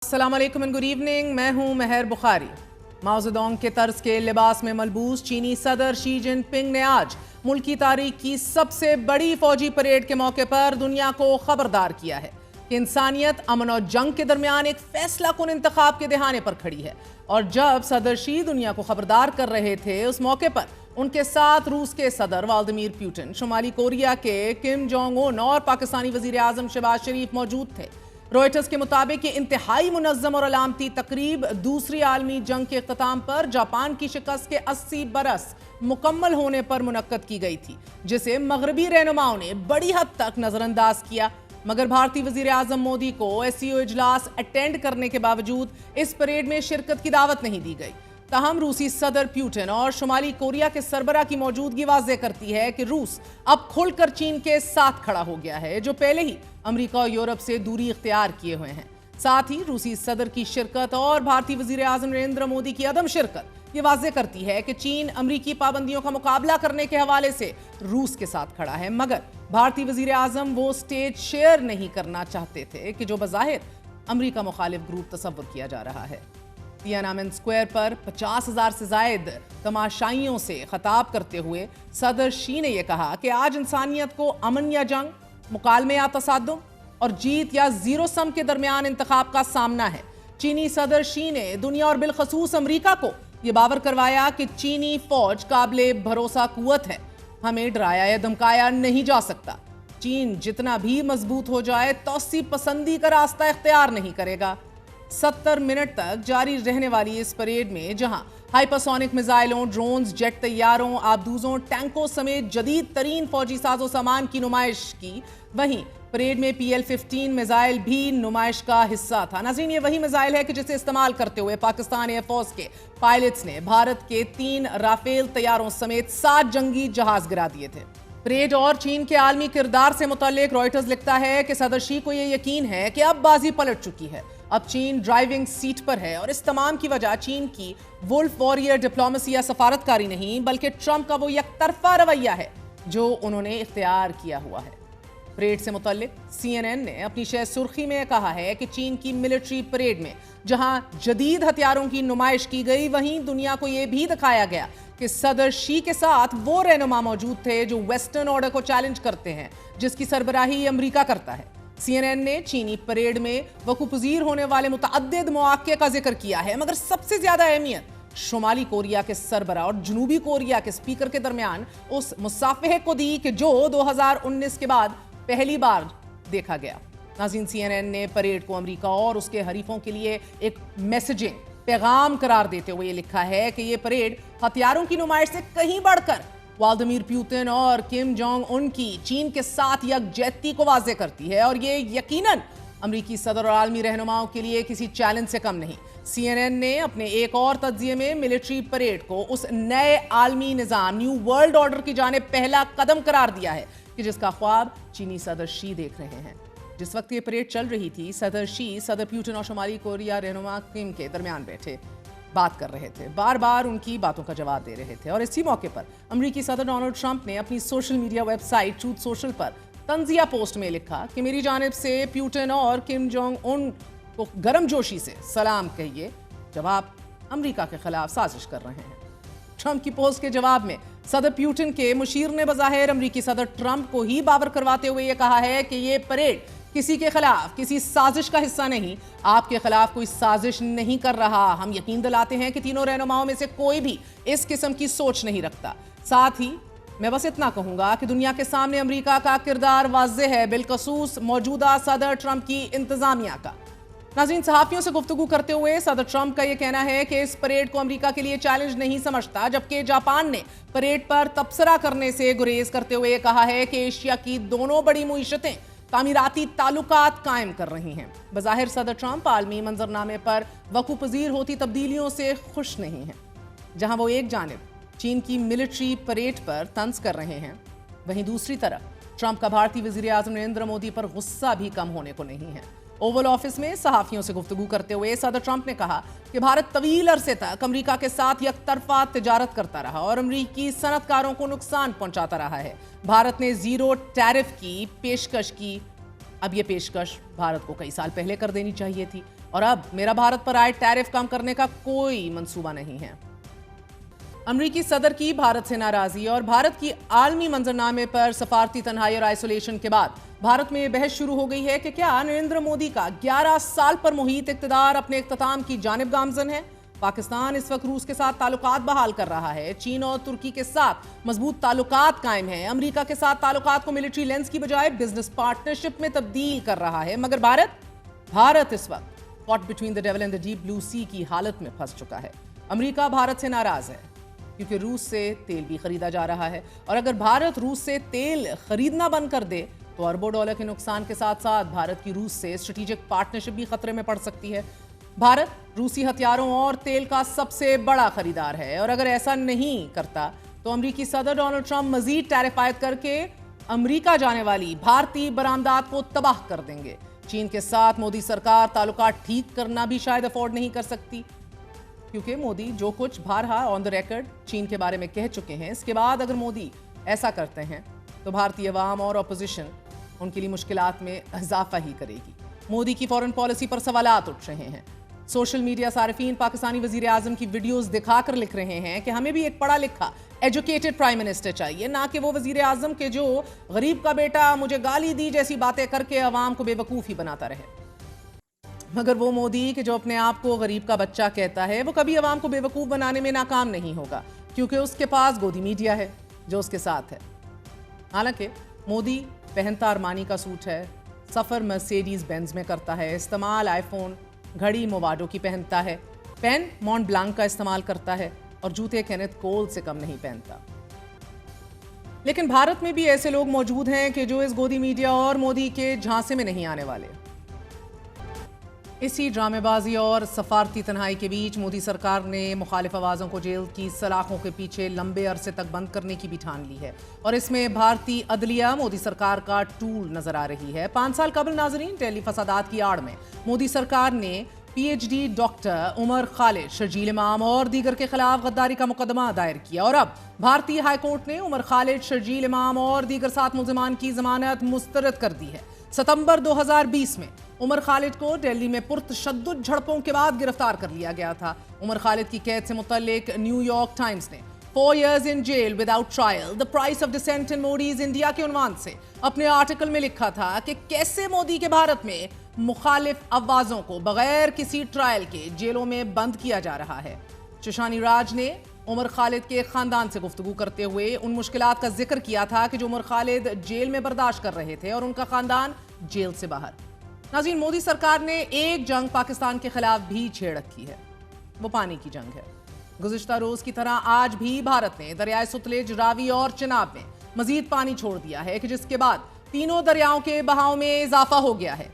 अस्सलाम वालेकुम and good evening. मैं हूं मेहर बुखारी। माओ ज़ेडोंग के तर्ज के लिबास में मलबूस चीनी सदर शी जिनपिंग ने आज मुल्क की तारीख की सबसे बड़ी फौजी परेड के मौके पर दुनिया को खबरदार किया है कि इंसानियत अमन और जंग के दरमियान एक फैसला कुन इंतखाब के दहाने पर खड़ी है। और जब सदर शी दुनिया को खबरदार कर रहे थे, उस मौके पर उनके साथ रूस के सदर व्लादिमीर पुतिन, शुमाली कोरिया के किम जोंग उन और पाकिस्तानी वजीर आजम शहबाज शरीफ मौजूद थे। रॉयटर्स के मुताबिक ये इंतहाई मुनज़्ज़म और अलामती तकरीब दूसरी आलमी जंग के इख्तिताम पर जापान की शिकस्त के 80 बरस मुकम्मल होने पर मुनक्कद की गई थी, जिसे मगरबी रहनुमाओं ने बड़ी हद तक नजरअंदाज किया। मगर भारतीय वजीर आजम मोदी को एससीओ इजलास अटेंड करने के बावजूद इस परेड में शिरकत की दावत नहीं दी गई। ताहम रूसी सदर पुतिन और शुमाली कोरिया के सरबरा की मौजूदगी वाज़ेह करती है कि रूस अब खुलकर चीन के साथ खड़ा हो गया है, जो पहले ही अमेरिका और यूरोप से दूरी इख्तियार किए हुए हैं। साथ ही रूसी सदर की शिरकत और भारतीय वजीर आजम नरेंद्र मोदी की अदम शिरकत ये वाज़ेह करती है कि चीन अमरीकी पाबंदियों का मुकाबला करने के हवाले से रूस के साथ खड़ा है। मगर भारतीय वजीर आजम वो स्टेज शेयर नहीं करना चाहते थे कि जो बज़ाहिर अमरीका मुखालिफ ग्रुप तस्वुर किया जा रहा है। तियानामेन स्क्वायर पर 50,000 से जायद तमाशाइयों से खिताब करते हुए सदर शी ने यह कहा कि आज इंसानियत को अमन या जंग, मुकालमे या तसादुम और जीत या जीरो सम के दरमियान इंतखाब का सामना है। चीनी सदर शी ने दुनिया और बिलखसूस अमरीका को यह बावर करवाया कि चीनी फौज काबिले भरोसा कुव्वत है, हमें डराया या धमकाया नहीं जा सकता। चीन जितना भी मजबूत हो जाए, तौसी पसंदी का रास्ता इख्तियार नहीं करेगा। 70 मिनट तक जारी रहने वाली इस परेड में जहां हाइपरसोनिक मिसाइलों, ड्रोन्स, जेट तैयारों, आबदूजों, टैंकों समेत जदीद तरीन फौजी साजो सामान की नुमाइश की, वहीं परेड में PL-15 मिसाइल भी नुमाइश का हिस्सा था। नाज़रीन, ये वही मिसाइल है कि जिसे इस्तेमाल करते हुए पाकिस्तान एयरफोर्स के पायलट्स ने भारत के 3 राफेल तैयारों समेत 7 जंगी जहाज गिरा दिए थे। परेड और चीन के आलमी किरदार से मुताल्लिक रॉयटर्स लिखता है कि सदर शी को यह यकीन है कि अब बाजी पलट चुकी है। अब चीन ड्राइविंग सीट पर है और इस तमाम की वजह चीन की वुल्फ वॉरियर डिप्लोमेसी या सफारतकारी नहीं, बल्कि ट्रंप का वो यकतरफा रवैया है जो उन्होंने इख्तियार किया हुआ है। परेड से मुताल्लिक CNN ने अपनी शह सुर्खी में कहा है कि चीन की मिलिट्री परेड में जहां जदीद हथियारों की नुमाइश की गई, वहीं दुनिया को यह भी दिखाया गया कि सदर शी के साथ वो रहनुमा मौजूद थे जो वेस्टर्न ऑर्डर को चैलेंज करते हैं, जिसकी सरबराही अमेरिका करता है। CNN ने चीनी परेड में वकूपज़ीर होने वाले मुतअद्दिद मौक़े का जिक्र किया है, मगर सबसे ज्यादा अहमियत शुमाली कोरिया के सरबरा और जनूबी कोरिया के स्पीकर के दरमियान उस मुसाफहे को दी कि जो 2019 के बाद पहली बार देखा गया। नाज़रीन, CNN ने परेड को अमेरिका और उसके हरीफों के लिए एक मैसेजिंग पैगाम करार देते हुए लिखा है कि यह परेड हथियारों की नुमाइश से कहीं बढ़कर व्लादिमीर पुतिन और किम जोंग उन की चीन के साथ यकजहती को वाज़ेह करती है, और ये यकीनन अमरीकी सदर और आलमी रहनुमाओं के लिए किसी चैलेंज से कम नहीं। CNN ने अपने एक और तज्जिये में मिलिट्री परेड को उस नए आलमी निज़ाम, न्यू वर्ल्ड ऑर्डर की जानिब पहला कदम करार दिया है कि जिसका ख्वाब चीनी सदर शी देख रहे हैं। जिस वक्त ये परेड चल रही थी, सदर शी सदर पुतिन और शुमाली कोरिया रहनुमा किम के दरमियान बैठे बात कर रहे थे, बार बार उनकी बातों का जवाब दे रहे थे। और इसी मौके पर अमेरिकी सदर डोनाल्ड ट्रंप ने अपनी social media website truth social पर तंजिया पोस्ट में लिखा कि मेरी जानिब से पुतिन और किम जोंग उन को गर्मजोशी से सलाम कहिए, जब आप अमेरिका के खिलाफ साजिश कर रहे हैं। ट्रंप की पोस्ट के जवाब में सदर पुतिन के मुशीर ने बज़ाहिर अमेरिकी सदर ट्रंप को ही बावर करवाते हुए यह कहा है कि यह परेड किसी के खिलाफ किसी साजिश का हिस्सा नहीं, आपके खिलाफ कोई साजिश नहीं कर रहा। हम यकीन दिलाते हैं कि तीनों रहनुमाओं में से कोई भी इस किस्म की सोच नहीं रखता। साथ ही मैं बस इतना कहूंगा कि दुनिया के सामने अमेरिका का किरदार वाज़ेह है, बिलखसूस मौजूदा सदर ट्रंप की इंतजामिया का। नाज़रीन, सहाफ़ियों से गुफ्तगू करते हुए सदर ट्रंप का यह कहना है कि इस परेड को अमेरिका के लिए चैलेंज नहीं समझता, जबकि जापान ने परेड पर तबसरा करने से गुरेज करते हुए कहा है कि एशिया की दोनों बड़ी मुईशतें तामीराती ताल्लुकात कायम कर रही हैं। बज़ाहिर सदर ट्रंप आलमी मंजरनामे पर वकूपज़ीर होती तब्दीलियों से खुश नहीं हैं। जहां वो एक जानिब चीन की मिलिट्री परेड पर तंज कर रहे हैं, वहीं दूसरी तरफ ट्रंप का भारतीय वज़ीर आज़म नरेंद्र मोदी पर गुस्सा भी कम होने को नहीं है। ओवल ऑफिस में सहाफ़ियों से गुफ्तगू करते हुए सदर ट्रंप ने कहा कि भारत तवील अरसे तक अमेरिका के साथ यकतरफा तिजारत करता रहा और अमेरिकी सनतकारों को नुकसान पहुंचाता रहा है। भारत ने जीरो टैरिफ की पेशकश की, अब यह पेशकश भारत को कई साल पहले कर देनी चाहिए थी। और अब मेरा भारत पर आए टैरिफ कम करने का कोई मंसूबा नहीं है। अमरीकी सदर की भारत से नाराजगी और भारत की आलमी मंजरनामे पर सफारती तन्हाई और आइसोलेशन के बाद भारत में बहस शुरू हो गई है कि क्या नरेंद्र मोदी का 11 साल पर मुहित इक़्तिदार अपने इख्तिताम की जानिब गामजन है। पाकिस्तान इस वक्त रूस के साथ ताल्लुकात बहाल कर रहा है। चीन और तुर्की के साथ मजबूत ताल्लुकात कायम है। अमेरिका के साथ ताल्लुकात को मिलिट्री लेंस की बजाय बिजनेस पार्टनरशिप में तब्दील कर रहा है। मगर भारत इस वक्त caught between the devil and the deep blue sea की हालत में फंस चुका है। अमेरिका भारत से नाराज है क्योंकि रूस से तेल भी खरीदा जा रहा है और अगर भारत रूस से तेल खरीदना बंद कर दे तो अरबों डॉलर के नुकसान के साथ साथ भारत की रूस से स्ट्रेटेजिक पार्टनरशिप भी खतरे में पड़ सकती है। भारत रूसी हथियारों और तेल का सबसे बड़ा खरीदार है और अगर ऐसा नहीं करता तो अमेरिकी सदर डोनाल्ड ट्रंप मजीद टैरिफ आयद करके अमेरिका जाने वाली भारतीय बरामदात को तबाह कर देंगे। चीन के साथ मोदी सरकार ताल्लुकात ठीक करना भी शायद अफोर्ड नहीं कर सकती क्योंकि मोदी जो कुछ बारहा ऑन द रिकॉर्ड चीन के बारे में कह चुके हैं। इसके बाद अगर मोदी ऐसा करते हैं तो भारतीय अवाम और अपोजिशन उनके लिए मुश्किलात में इजाफा ही करेगी। मोदी की फॉरेन पॉलिसी पर सवालात उठ रहे हैं। सोशल मीडिया सारिफीन पाकिस्तानी वजीर आजम की वीडियोस दिखाकर लिख रहे हैं कि हमें भी एक पढ़ा लिखा एजुकेटेड प्राइम मिनिस्टर चाहिए, ना कि वो वजीर आजम के जो गरीब का बेटा मुझे गाली दी जैसी बातें करके अवाम को बेवकूफ़ ही बनाता रहे। मगर वो मोदी कि जो अपने आप को गरीब का बच्चा कहता है वो कभी अवाम को बेवकूफ़ बनाने में नाकाम नहीं होगा क्योंकि उसके पास गोदी मीडिया है जो उसके साथ है। हालांकि मोदी पहनता अरमानी का सूट है, सफ़र मर्सिडीज़ बेंज में करता है, इस्तेमाल आईफोन घड़ी मोवाडो की पहनता है, पेन मॉन्ट ब्लांक का इस्तेमाल करता है और जूते केनेथ कोल से कम नहीं पहनता। लेकिन भारत में भी ऐसे लोग मौजूद हैं कि जो इस गोदी मीडिया और मोदी के झांसे में नहीं आने वाले। इसी ड्रामेबाजी और सफारती तन्हाई के बीच मोदी सरकार ने मुखालिफ आवाज़ों को जेल की सलाखों के पीछे लंबे अरसे तक बंद करने की भी ठान ली है और इसमें भारतीय अदलिया मोदी सरकार का टूल नजर आ रही है। 5 साल कबल नाजरीन दिल्ली फसादात की आड़ में मोदी सरकार ने PhD डॉक्टर उमर खालिद, शर्जील इमाम और दीगर के खिलाफ गद्दारी का मुकदमा दायर किया और अब भारतीय हाईकोर्ट ने उमर खालिद, शर्जील इमाम और दीगर 7 मुल्जिमान की जमानत मुस्तरद कर दी है। सितंबर 2020 में उमर खालिद को दिल्ली में पुरतशद्दुद झड़पों के बाद गिरफ्तार कर लिया गया था। उमर खालिद की कैद से मुतल्लिक न्यूयॉर्क टाइम्स ने 4 years in jail without trial, the price of dissent in Modi's India के उन्वान से अपने आर्टिकल में लिखा था कि कैसे मोदी के भारत में मुखालिफ आवाजों को बगैर किसी ट्रायल के जेलों में बंद किया जा रहा है। शशानी राज ने उमर खालिद के खानदान से गुफ्तगू करते हुए उन मुश्किलात का जिक्र किया था कि जो उमर खालिद जेल में बर्दाश्त कर रहे थे और उनका खानदान जेल से बाहर। नाज़रीन, मोदी सरकार ने एक जंग पाकिस्तान के खिलाफ भी छेड़ रखी है, वो पानी की जंग है। गुज़िश्ता रोज की तरह आज भी भारत ने दरियाए सतलेज, रावी और चिनाब में मजीद पानी छोड़ दिया है कि जिसके बाद तीनों दरियाओं के बहाव में इजाफा हो गया है।